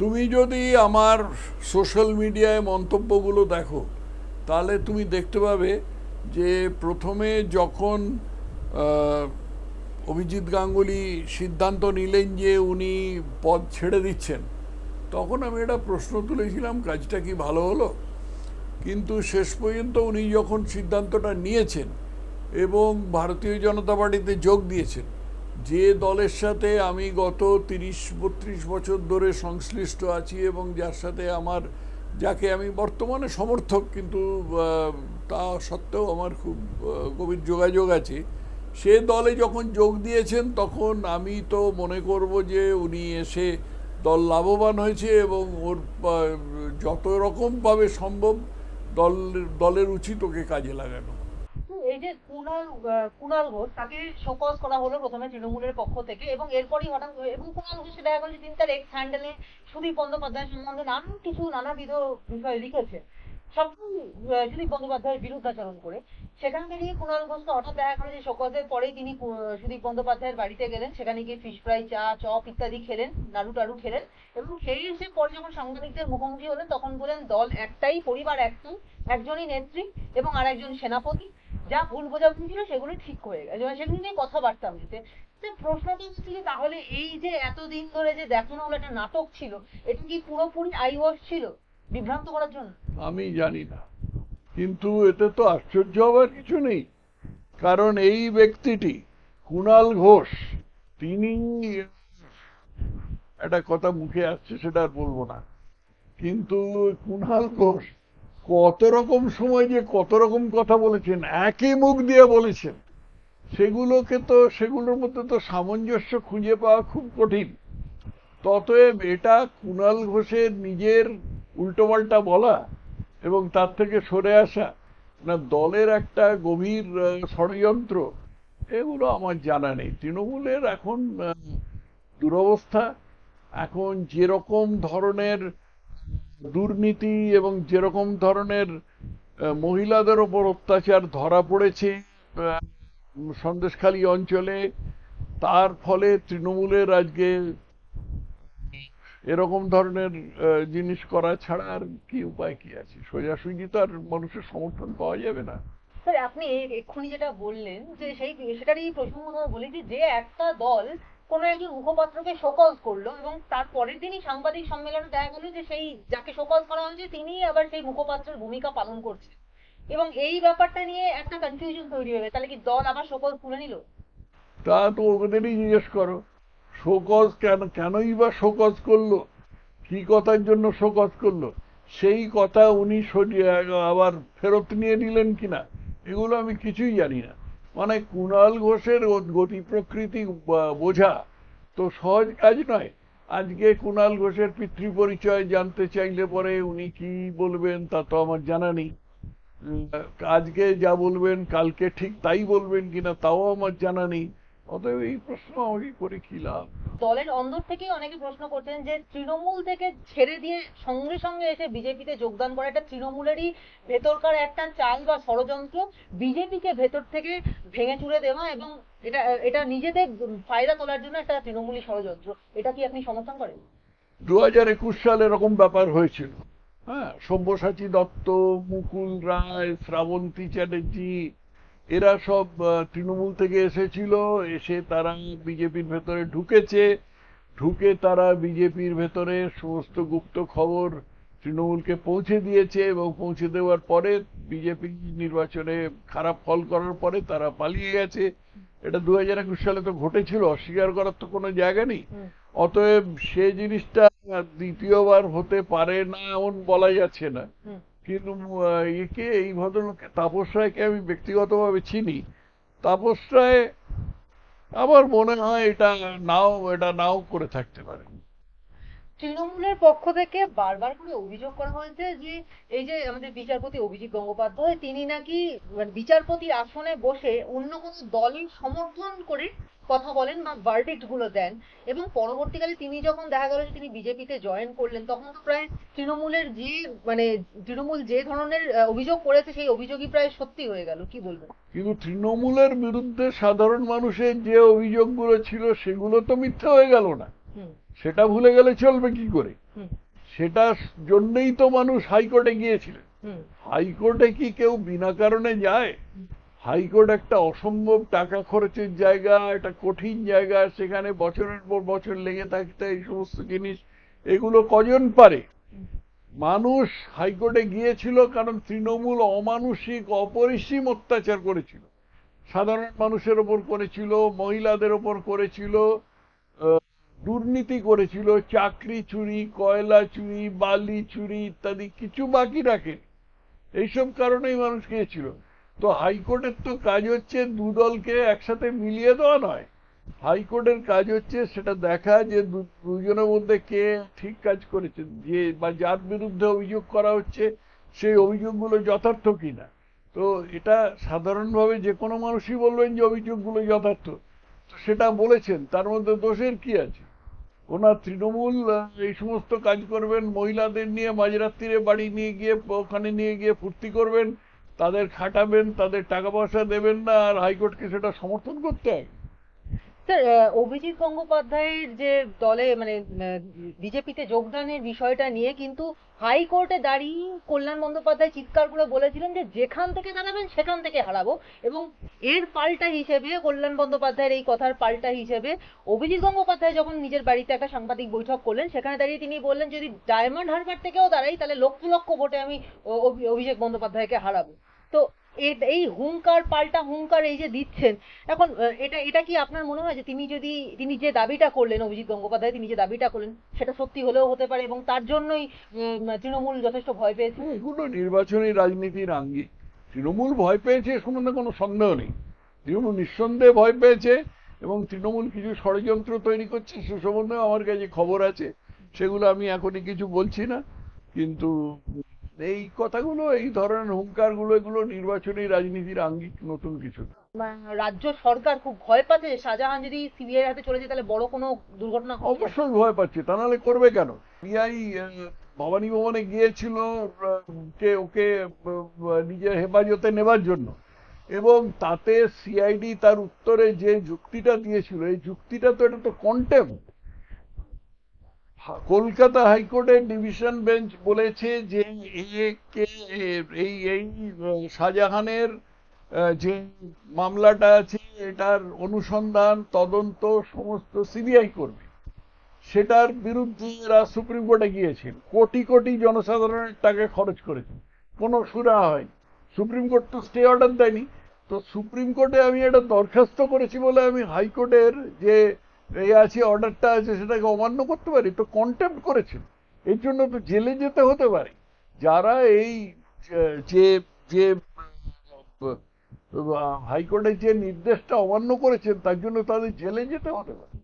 তুমি যদি আমার সোশ্যাল মিডিয়ায় মন্তব্যগুলো দেখো তাহলে তুমি দেখতে পাবে যে প্রথমে যখন আহ, অভিজিৎ গাঙ্গুলি সিদ্ধান্ত নিলেন যে উনি পদ ছেড়ে দিচ্ছেন, তখন আমি একটা প্রশ্ন তুলেছিলাম, কাজটা কি ভালো হলো? কিন্তু শেষ পর্যন্ত উনি যখন সিদ্ধান্তটা নিয়েছেন এবং ভারতীয় জনতা পার্টিতে যোগ দিয়েছেন, যে দলের সাথে আমি গত 30-32 বছর ধরে সংশ্লিষ্ট আছি এবং যার সাথে আমার, যাকে আমি বর্তমানে সমর্থক কিন্তু তা সত্ত্বেও আমার খুব গভীর যোগাযোগ আছে, সে দলে যখন যোগ দিয়েছেন তখন আমি তো মনে করব যে উনি এসে দল লাভবান হয়েছে এবং ওর যত রকমভাবে সম্ভব দলের উচিত ওকে কাজে লাগানো। এই যে কুণাল ঘোষ তাকে শোকজ করা হলো প্রথমে তৃণমূলের পক্ষ থেকে, এবং এরপরই হঠাৎ এবং কুণাল ঘোষ দেখা গেল যে তিনি তার এক্স হ্যান্ডেলে সুদীপ বন্দ্যোপাধ্যায় সম্বন্ধে নানাবিধ বিষয় লিখেছে, সব সুদীপ বন্দ্যোপাধ্যায়ের বিরুদ্ধাচরণ করে। সেখান থেকে কুণাল ঘোষকে হঠাৎ দেখা গেল যে শোকজের পরেই তিনি সুদীপ বন্দ্যোপাধ্যায়ের বাড়িতে গেলেন, সেখানে গিয়ে ফিশ ফ্রাই, চা, চপ ইত্যাদি খেলেন, নাড়ু টাড়ু খেলেন, এবং সেই এসে পরে যখন সাংবাদিকদের মুখোমুখি হলেন তখন বলেন দল একটাই, পরিবার একটাই, একজনই নেত্রী এবং আর একজন সেনাপতি, যা ভুল বোঝাবুঝি ছিল সেগুলো ঠিক হয়ে গেছে, মানে সেগুলো নিয়ে কথাবার্তা হয়েছে। প্রশ্নটা হচ্ছে যে তাহলে এই যে এতদিন ধরে যে দেখানো হলো একটা নাটক ছিল, এটা কি পুরোপুরি আই ওয়াশ ছিল, বিভ্রান্ত করার জন্য? আমি জানি না, কিন্তু এতে তো আশ্চর্য হওয়ার কিছু নেই, কারণ এই ব্যক্তিটি কুণাল ঘোষ, তিনি, একটা কথা মুখে আসছে সেটা আর বলবো না, কিন্তু কুণাল ঘোষ কত রকম সময় যে কত রকম কথা বলেছেন, একই মুখ দিয়ে বলেছেন, সেগুলোর মধ্যে তো সামঞ্জস্য খুঁজে পাওয়া খুব কঠিন। ততএব এটা কুণাল ঘোষের নিজের উল্টোপাল্টা বলা এবং তার থেকে সরে আসা, না দলের একটা গভীর ষড়যন্ত্র, এগুলো আমার জানা নেই। তৃণমূলের এখন দুরবস্থা, এখন যেরকম ধরনের দুর্নীতি এবং যেরকম ধরনের মহিলাদের ওপর অত্যাচার ধরা পড়েছে সন্দেশখালী অঞ্চলে, তার ফলে তৃণমূলের আজকে এরকম ধরনের জিনিস করা ছাড়া আর কি উপায় কি আছে? সোজাসুজি তো আর মানুষের সমর্থন পাওয়া যাবে না। স্যার আপনি এক্ষুনি যেটা বললেন যে সেটারই প্রসঙ্গ ধরে বলি যে যে একটা দল কোনো একজন মুখপাত্রকে শোকজ করলো এবং তার পরের দিনই সাংবাদিক সম্মেলনে দেখা গেল যে সেই যাকে শোকজ করা হয়েছে তিনি আবার সেই মুখপাত্রের ভূমিকা পালন করছে, এবং এই ব্যাপারটা নিয়ে একটা কনফিউশন তৈরি হয়ে গেছে, তাহলে কি দল আবার শোকজ তুলে নিল? তা তো ওদেরই জিজ্ঞেস করো, শোকজ কেনই বা শোকজ করলো, কি কথার জন্য শোকজ করলো, সেই কথা উনি সরিয়ে আবার ফেরত নিয়ে নিলেন কিনা, এগুলো আমি কিছুই জানি না। মানে কুণাল ঘোষের গতি প্রকৃতি বোঝা তো সহজ কাজ নয়। আজকে কুণাল ঘোষের পিতৃ পরিচয় জানতে চাইলে পরে উনি কি বলবেন তা তো আমার জানা নেই। আজকে যা বলবেন কালকে ঠিক তাই বলবেন কিনা তাও আমার জানা নেই। অতএব এই প্রশ্ন আমাকে করে কি লাভ? দলের অন্দর থেকেই অনেকে প্রশ্ন করছেন যে তৃণমূল থেকে ছেড়ে দিয়ে সঙ্গে সঙ্গে এসে বিজেপিতে যোগদান করা এটা তৃণমূলেরই ভেতরকার একটা চাল বা ষড়যন্ত্র, বিজেপিকে ভেতর থেকে ভেঙে চুরে দেওয়া, এবং এটা এটা নিজেদের ফায়দা তোলার জন্য একটা তৃণমূলী ষড়যন্ত্র। এটা কি আপনি সমর্থন করেন? 2021 সালে এরকম ব্যাপার হয়েছিল। হ্যাঁ, সব্যসাচী দত্ত, মুকুল রায়, শ্রাবন্তী চ্যাটার্জি, এরা সব তৃণমূল থেকে এসেছিল, এসে তারা বিজেপির ভেতরে ঢুকেছে, ঢুকে তারা বিজেপির ভেতরে সমস্ত গুপ্ত খবর তৃণমূলকে পৌঁছে দিয়েছে এবং পৌঁছে দেওয়ার পরে বিজেপি নির্বাচনে খারাপ ফল করার পরে তারা পালিয়ে গেছে। এটা 2021 সালে তো ঘটেছিল, অস্বীকার করার তো কোনো জায়গা নেই। অতএব সে জিনিসটা দ্বিতীয়বার হতে পারে না এমন বলা যাচ্ছে না। কিন্তু একে, এই ভদ্রলোককে, তাপস রায়কে আমি ব্যক্তিগতভাবে চিনি। তাপস রায় আমার মনে হয় এটা নাও করে থাকতে পারে। তৃণমূলের পক্ষ থেকে বারবার করে অভিযোগ করা হয়েছে যে এই যে আমাদের বিচারপতি অভিজিৎ গঙ্গোপাধ্যায় তিনি নাকি মানে বিচারপতির আসনে বসে অন্য কোনো দলের সমর্থন করে কথা বলেন বা ভার্ডিক্ট গুলো দেন, এবং পরবর্তীকালে তিনি যখন দেখা গেল যে তিনি বিজেপিতে জয়েন করলেন তখন তো প্রায় তৃণমূলের যে মানে তৃণমূল যে ধরনের অভিযোগ করেছে সেই অভিযোগই প্রায় সত্যি হয়ে গেল, কি বলবেন? কিন্তু তৃণমূলের বিরুদ্ধে সাধারণ মানুষের যে অভিযোগগুলো ছিল সেগুলো তো মিথ্যা হয়ে গেল না, হুম। সেটা ভুলে গেলে চলবে কি করে? হুম সেটার জন্যই তো মানুষ হাইকোর্টে গিয়েছিলেন। হুম হাইকোর্টে কি কেউ বিনা কারণে যায়? হাইকোর্ট একটা অসম্ভব টাকা খরচের জায়গা, একটা কঠিন জায়গা, সেখানে বছরের পর বছর লেগে থাকতে এই সমস্ত জিনিস, এগুলো কজন পারে? মানুষ হাইকোর্টে গিয়েছিল কারণ তৃণমূল অমানুষিক অপরিসীম অত্যাচার করেছিল, সাধারণ মানুষের ওপর করেছিল, মহিলাদের ওপর করেছিল, দুর্নীতি করেছিল, চাকরি চুরি, কয়লা চুরি, বালি চুরি ইত্যাদি, কিছু বাকি রাখেনি। এইসব কারণেই মানুষ গিয়েছিল। তো হাইকোর্টের তো কাজ হচ্ছে দুদলকে একসাথে মিলিয়ে দেওয়া নয়। হাইকোর্টের কাজ হচ্ছে সেটা দেখা যে দুজনের মধ্যে কে ঠিক কাজ করেছে, যে বা যার বিরুদ্ধে অভিযোগ করা হচ্ছে সেই অভিযোগগুলো যথার্থ কিনা। তো এটা সাধারণভাবে যে কোনো মানুষই বলবেন যে অভিযোগগুলো যথার্থ, তো সেটা বলেছেন, তার মধ্যে দোষের কি আছে? ওনার তৃণমূল এই সমস্ত কাজ করবেন, মহিলাদের নিয়ে মাঝরাত্রিরে বাড়ি নিয়ে গিয়ে ওখানে নিয়ে গিয়ে ফুর্তি করবেন, তাদের খাটাবেন, তাদের টাকা পয়সা দেবেন না, আর হাইকোর্টকে সেটা সমর্থন করতে হবে? স্যার, অভিজিৎ গঙ্গোপাধ্যায়ের যে দলে মানে বিজেপিতে যোগদানের বিষয়টা নিয়ে কিন্তু হাইকোর্টে দাঁড়িয়ে কল্যাণ বন্দ্যোপাধ্যায় চিৎকার করে বলেছিলেন যে যেখান থেকে দাঁড়াবেন সেখান থেকে হারাবো, এবং এর পাল্টা হিসেবে কল্যাণ বন্দ্যোপাধ্যায়ের এই কথার পাল্টা হিসেবে অভিজিৎ গঙ্গোপাধ্যায় যখন নিজের বাড়িতে একটা সাংবাদিক বৈঠক করলেন, সেখানে দাঁড়িয়ে তিনি বললেন যদি ডায়মন্ড হারবার থেকেও দাঁড়াই তাহলে লক্ষ লক্ষ ভোটে আমি অভিষেক বন্দ্যোপাধ্যায়কে হারাবো। তো এই হুঙ্কার পাল্টা হুঙ্কার এই যে দিচ্ছেন এখন, এটা এটা কি আপনার মনে হয় যে তিনি যে দাবিটা করলেন, অভিজিৎ গঙ্গোপাধ্যায় তিনি যে দাবিটা করলেন সেটা সত্যি হলেও হতে পারে এবং তার জন্যই তৃণমূল যথেষ্ট ভয় পেয়েছে? এগুলো নির্বাচনী রাজনীতির আঙ্গিক। তৃণমূল ভয় পেয়েছে এ সম্বন্ধে কোনো সন্দেহ নেই। তৃণমূল নিঃসন্দেহে ভয় পেয়েছে, এবং তৃণমূল কিছু ষড়যন্ত্র তৈরি করছে সে সম্বন্ধেও আমার কাছে খবর আছে। সেগুলো আমি এখনই কিছু বলছি না, কিন্তু এই কথাগুলো, এই ধরনের হুঙ্কারগুলো, এগুলো নির্বাচনী রাজনীতির আঙ্গিক, নতুন কিছু না। রাজ্য সরকার খুব ভয় পাচ্ছে যে শাহজাহান যদি সিবিআই হাতে চলে যায় তাহলে বড় কোনো দুর্ঘটনা ঘটে যাবে। অবশ্যই ভয় পাচ্ছে, তা নাহলে করবে কেন? সিবিআই ভবানী ভবনে গিয়েছিল যে ওকে নিজের হেফাজতে নেবার জন্য, এবং তাতে সিআইডি তার উত্তরে যে যুক্তিটা দিয়েছিল, এই যুক্তিটা তো, এটা তো কন্টেম্প্ট। কলকাতা হাইকোর্টের ডিভিশন বেঞ্চ বলেছে যে এই এই শাহজাহানের যে মামলাটা আছে এটার অনুসন্ধান তদন্ত সমস্ত সিবিআই করবে। সেটার বিরুদ্ধে এরা সুপ্রিম কোর্টে গিয়েছেন, কোটি কোটি জনসাধারণের টাকা খরচ করেছেন, কোনো সুরাহা হয়নি। সুপ্রিম কোর্ট তো স্টে অর্ডার দেয়নি। তো সুপ্রিম কোর্টে আমি একটা দরখাস্ত করেছি বলে আমি হাইকোর্টের যে এই আছে অর্ডারটা আছে সেটাকে অমান্য করতে পারি? তো কন্টেম্প্ট করেছেন, এর জন্য তো জেলে যেতে হতে পারে। যারা এই যে যে হাইকোর্টের যে নির্দেশটা অমান্য করেছেন তার জন্য তাদের জেলে যেতে হতে পারে।